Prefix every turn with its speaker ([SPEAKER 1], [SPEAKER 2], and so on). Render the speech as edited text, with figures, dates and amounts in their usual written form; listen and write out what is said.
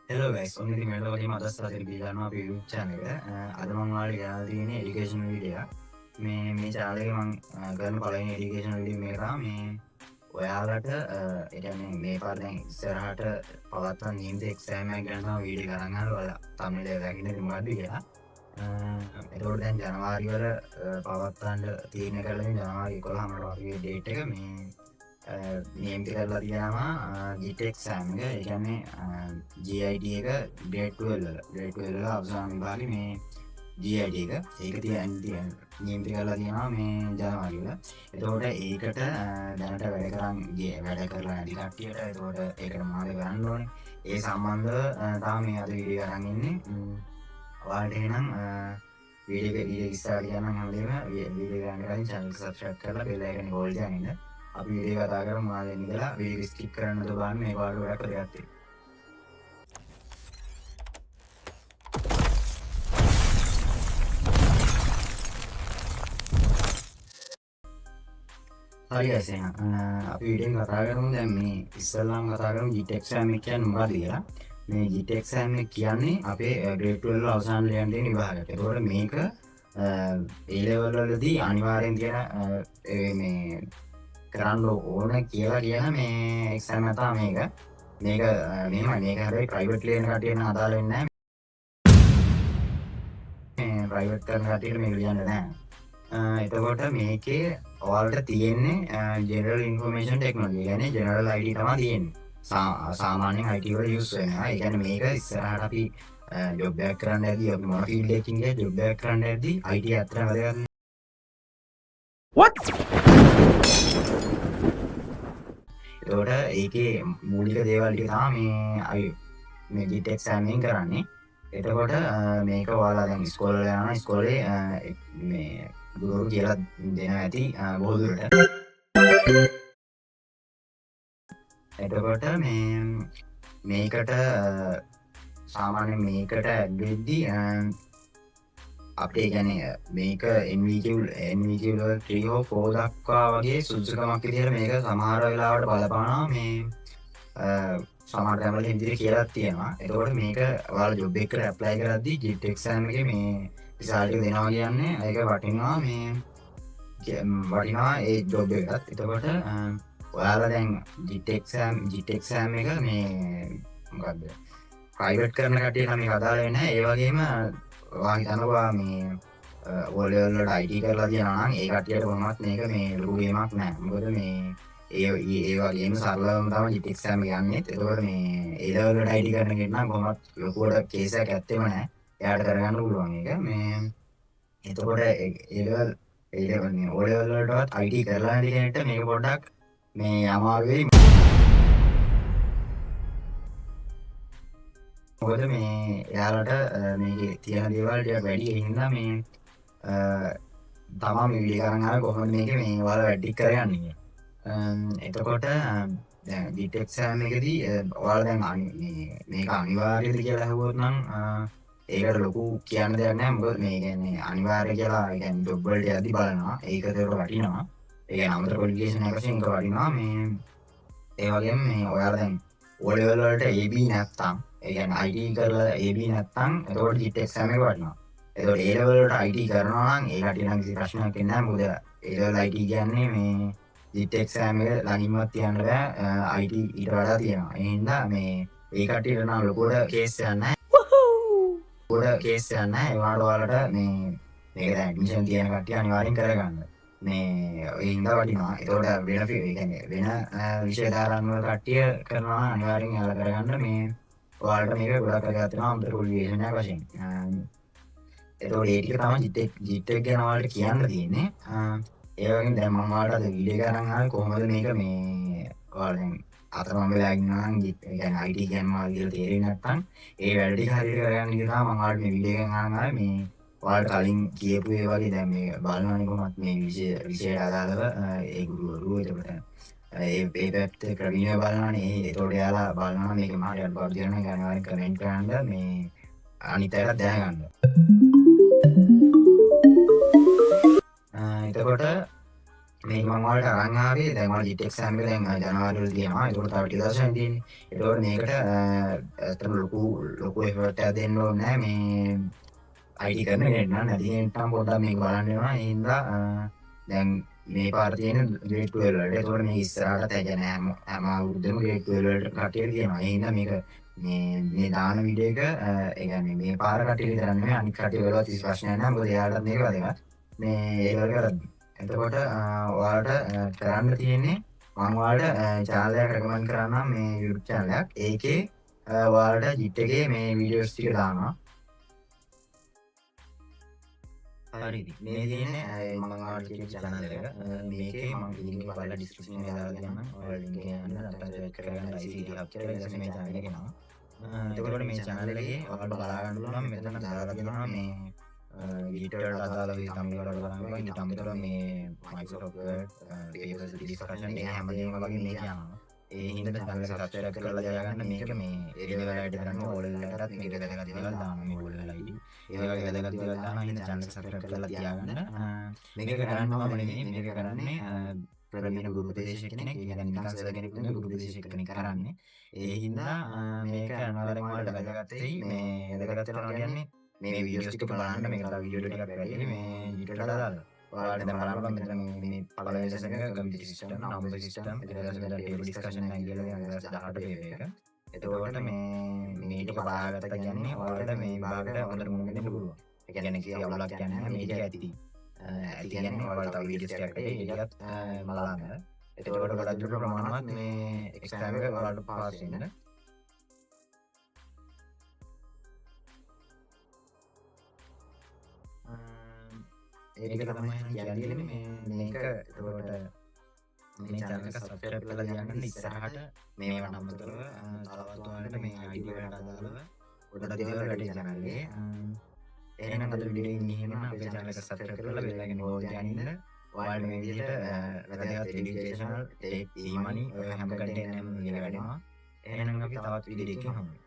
[SPEAKER 1] Hello guys ඔන්න ඉතින් මෙලෝ වගේ මදස් අතර ගිහනවා අපේ YouTube channel එක. අද මම ඔයාලට ගෙනල්ලා තියෙන්නේ education video එකක්. මේ channel එකේ මම කරන පළවෙනි education video මේක තමයි. මේ ඔයාලට ඒ කියන්නේ මේ පාර දැන් ඉස්සරහට පවත්වන NIMT exam එක ගැන තමයි වීඩියෝ එක අරන් ආවා. ඔයාලා thumbnail එක දකින්න ඉතින් මොකද්ද කියලා. එතකොට දැන් ජනවාරි වල පවත්වන්න තීරණය කරලා ජනවාරි 11 මට වගේ date එක මේ නියමිත කරලා තියෙනවා GIT exam එක. ඒ කියන්නේ GIT එක grade 12 වල අවසාන විභාගේ මේ GIT එක ඒක තියන්නේ නියමිත කරලා තියෙනවා මේ ජනවාරි වල. එතකොට ඒකට දැනට වැඩ කරලා නැති කට්ටියට එතකොට ඒකට මාර්ග ගන්න ඕනේ. ඒ සම්බන්ධව තමයි මේ අද වීඩියෝ අරන් ඉන්නේ. ඔයාලට එහෙනම් වීඩියෝ ඉස්සරහට යන හැමදේම වීඩියෝ ගන්න කලින් channel එක subscribe කරලා bell icon එක all දාගෙන ඉන්න. අපි වීඩියෝ කතා කරමු මොනවද කියලා. වීඩියෝ ස්කිප් කරන්න නැතුව බලන්න. මේ වගේ වැඩක් කරගත්තා. හරි guys එහෙනම් අපි වීඩියෝ කතා කරමු. දැන් මේ ඉස්සෙල්ලාම කතා කරමු GIT exam එක කියන්නේ මොකක්ද කියලා. මේ GIT exam එක කියන්නේ අපේ grade 12 වල අවසාන ලියන්න තියෙන විභාගයක්. ඒකෝර මේක A level වලදී අනිවාර්යෙන් තියෙන මේ කරන්න ඕන කියලා කියන මේ එක්සෑම් එක තමයි මේක. මෙහෙමයි මේක හැබැයි ප්‍රයිවට් ලියන කට්ටියට නම් අදාළ වෙන්නේ නැහැ. මේ ප්‍රයිවට් කරන කට්ටියට මේක ලියන්න නැහැ. එතකොට මේකේ ඔයාලට තියෙන්නේ ජෙනරල් ඉන්ෆර්මේෂන් ටෙක්නොලොජි. කියන්නේ ජෙනරල් IT තමයි තියෙන්නේ. සාමාන්‍යයෙන් IT වල යූස් වෙනවා. ඒ කියන්නේ මේක ඉස්සරහට අපි ජොබ් එකක් කරන්න ඇද්දි අපි මොන ෆීල්ඩ් එකකින් ගියත් ජොබ් එකක් කරන්න ඇද්දි IT අත්‍තරම වැදගත්. What? එතකොට ඒකේ මූලික දේවල් ටික තමයි මේ GIT exam එකෙන් කරන්නේ. එතකොට මේක ඔයාලා දැන් ඉස්කෝලේ යනවා. ඉස්කෝලේ මේ ගුරු කියලා දෙනවා ඇති බොහෝ දුරට. එතකොට මේකට සාමාන්‍යයෙන් මේකට ඇඩ් වෙද්දී අපේ කියන්නේ මේක NVQ level 3 හෝ 4 දක්වා වගේ සුදුසුකමක් විදිහට මේක සමහර වෙලාවට බලපානවා. මේ සමහර තැන්වල ඉදිරිය කියලා තියෙනවා. එතකොට මේක ඔයාලා ජොබ් එකකට ඇප්ලයි කරද්දී GIT exam එකේ මේ රිසල්ට් එක දෙනවා කියන්නේ ඒක වටිනවා ඒ ජොබ් එකටත්. එතකොට ඔයාලා දැන් GIT exam එක මේ මොකද්ද ප්‍රයිවට් කරන කට්ටිය නම් මේක අදාළ වෙන්නේ නැහැ. ඒ වගේම ඔයා හිතනවා මේ O level වලට IT කරලා තියෙනවා නම් ඒ කට්ටියට කොහොමවත් මේක මේ ලොකු ගේමක් නෑ. මොකද මේ ඒ වගේම සරලවම තමයි GIT exam එක යන්නේ. ඒකවල මේ A level වලට IT කරන කෙනෙක් නම් කොහොමවත් ලොකුවට කේස් එකක් ඇත්තෙම නෑ. එයාට කරගන්න පුළුවන් මේක. මේ එතකොට A level මේ O level වලටවත් IT කරලා නැති කෙනෙක්ට මේක පොඩ්ඩක් මේ අමාරු වෙයි. මොකද මේ එයාලට මේකේ තියෙන දේවල් ටික වැඩි ඒ හින්දා මේ තමා මේ වීඩියෝ කරන් ආවේ කොහොමද මේක මේ ඔයාලා වැඩි කරගන්නේ කියලා. එතකොට දැන් GIT exam එකේදී ඔයාලා දැන් මේක අනිවාර්යද කියලා අහුවොත් නම් ඒකට ලොකු කියන්න දෙයක් නැහැ. මොකද මේ කියන්නේ අනිවාර්ය කියලා ඒ කියන්නේ ජොබ් වලට යද්දි බලනවා. ඒකට වටිනවා. ඒ කියන්නේ අමතර ක්වොලිෆිකේෂන් එකක් වශයෙන් ඒක වටිනවා. මේ ඒ වගේම මේ ඔයාලා දැන් O level වලට AB නැත්තම් ඒ කියන්නේ IT කරලා AB නැත්තම් එතකොට GIT exam එක වටිනවා. එතකොට A level වලට IT කරනවා නම් ඒ කටිය නම් කිසි ප්‍රශ්නයක් නැහැ. මොකද A level IT කියන්නේ මේ GIT exam එක ළඟින්වත් තියන්න බෑ. IT ඊට වඩා තියෙනවා. ඒ හින්දා මේ ඒ කටියට නම් ලොකුවට කේස් එකක් නැහැ. ඒවට ඔයාලට මේක දැන් ඇඩ්මිෂන් තියෙන කට්ටිය අනිවාර්යෙන් කරගන්න. මේ ඒ හින්දා වටිනවා. එතකොට වෙන විෂය ධාරණ වල කට්ටිය කරනවා අනිවාර්යෙන් යාලා කරගන්න. මේ ඔයාලට මේක ගොඩක් කරගත්තා අමතර ක්වොලිෆිකේෂන් එකක් වශයෙන්. එතකොට ඒ ටික තමයි GIT එක ගැන ඔයාලට කියන්න තියෙන්නේ. ඒ වගේම දැන් මම ඔයාලට අද වීඩියෝ එක අරන් ආවේ කොහොමද මේක මේ ඔයාලා දැන් අතරමං වෙලා ඉන්නවා නම් GIT කියන්නේ IT කියන්නේ මොනවද කියලා තේරෙන්නේ නැත්නම් ඒ වැඩ ටික හරියට කරගන්න කියලා මම ඔයාලට මේ වීඩියෝ එකෙන් අරන් ආවේ. මේ ඔයාලට කලින් කියපු ඒ වගේ දැන් මේ බලනවනේ කොහොමද මේ විෂයට අදාළව ඒ ගුරුවරු එතකොට ඒ පැත්තේ ප්‍රවීණව බලනවනේ. ඒතකොට එයාලා බලනවා මේක මාරි අඩුපාඩු තියෙනවා නම් අනිවාර්යෙන් කමෙන්ට් කරන්න. මේ අනිත් අයටත් දැනගන්න. එතකොට මේක මම ඔයාලට අරන් ආවේ දැන් ඔයාලා JIT එක්සෑම් එක දැන් ජනවාරි වල තියෙනවා. ඒකට තව ටික දවසක් තියෙන්නේ. ඒකෝට මේකට ඇත්තටම ලොකු එෆර්ට් එකක් දෙන්න ඕනේ නැහැ. මේ IT කරන කෙනෙක් නම් නැති කෙනෙක් නම් පොඩ්ඩක් මේක බලන්න වෙනවා. ඒ හින්දා දැන් මේ පාර තියෙන grade 12 වලට. ඒකෝට මේ ඉස්සරහට තැජන හැම අවුරුද්දෙම grade 12 වලට කට්ටියට තියෙනවා. ඒ හින්දා මේක මේ දාන වීඩියෝ එක ඒ කියන්නේ මේ පාර කට්ටිය විතරක් නෙමෙයි අනිත් කට්ටිය වලවත් කිසි ප්‍රශ්නයක් නැහැ. මොකද එයාලටත් මේක වැදගත්. මේ ඒක කරද්දි එතකොට ඔයාලට කරන්න තියෙන්නේ මම ඔයාලට channel එකක් recommend කරන්නම් මේ YouTube channel එකක්. ඒකේ ඔයාලට JIT එකේ මේ videos ටික දානවා. හරිද? මේ තියෙන්නේ මම ඔයාලට කියන channel එක. මේකේ මම link එක බලලා description එකේ දාලා දෙන්නම්. ඔයාලා link එක යන්න නැත්නම් search කරගන්න ICT hub කියලා ඊට පස්සේ මේ channel එක එනවා. එතකොට මේ channel එකේ ඔයාලට බලා ගන්න පුළුවන් මෙතන දාලා තියෙනවා මේ ගීටරට අදාළ තමිල් වලට බලන්න ඊට අමතරව මේ Microsoft Word papers discussion මේ හැමදේම වගේ මේක යනවා. ඒ හින්දා channel එක subscribe කරලා තියාගන්න. මේක මේ ඒ level වලට තරම් ඕල් වලටත් මේක වැදගත් දේවල් දානවා මේ ඕල් වලයි. ඒ වගේ වැදගත් දේවල් දානවා. හින්දා channel එක subscribe කරලා තියාගන්න. මේක කරන්නම නෙමෙයි මේක කරන්නේ ප්‍රවීණ ගුරු උපදේශක කෙනෙක්. ඒ කියන්නේ නිකන් සර් කෙනෙක් නෙමෙයි ගුරු උපදේශක කෙනෙක් කරන්නේ. ඒ හින්දා මේක අනිවාර්යයෙන්ම ඔයාලට වැදගත් වෙයි. මේ වැදගත් වෙනවා කියන්නේ මේ වීඩියෝස් ටික බලන්න මේක තව වීඩියෝ ටිකක් වැඩි මේ ඊට වඩා දාලා ඔයාලට දැන් බලන්න මෙතන මේ පළවෙනි සෙෂන් එක කම්පියුටර් සිස්ටම් නම්බර් සිස්ටම් ඊට පස්සේ මෙතන ටේබල් ඩිස්කෂන් එක කියලා 18 පේජ් එක. එතකොට මේ ටික බලාගත්ත කියන්නේ ඔයාලට මේ විභාගයට හොඳට මුහුණ දෙන්න පුළුවන්. ඒ කියන්නේ කිය අවුලක් කියන්නේ නැහැ මේක ඇති. ඇති කියන්නේ ඔයාලට තව වීඩියෝස් ටිකක් ඒකත් බලන්න. එතකොට ගොඩක් දුර ප්‍රමාණවත් මේ එක්සෑම් එක ඔයාලට පාස් වෙන්න. ඒක තමයි කියන්නේ මේක එතකොට මේ channel එක subscribe කරලා තියාගන්න ඉස්සරහට මේවට අමතරව තවත් ඔයාලට මේ ID වලට අදාළව ගොඩක් දේවල් වැඩි channel එකේ එහෙනම් අද වීඩියෝ එකේ ඉන්න අපේ channel එක subscribe කරලා bell icon ඕල් තියාගෙන ඉන්න ඔයාලට මේ විදිහට වැදගත් educational e-money හැම content එකම ඉගෙන ගන්නවා එහෙනම් අපි තවත් වීඩියෝ එකකින් හමු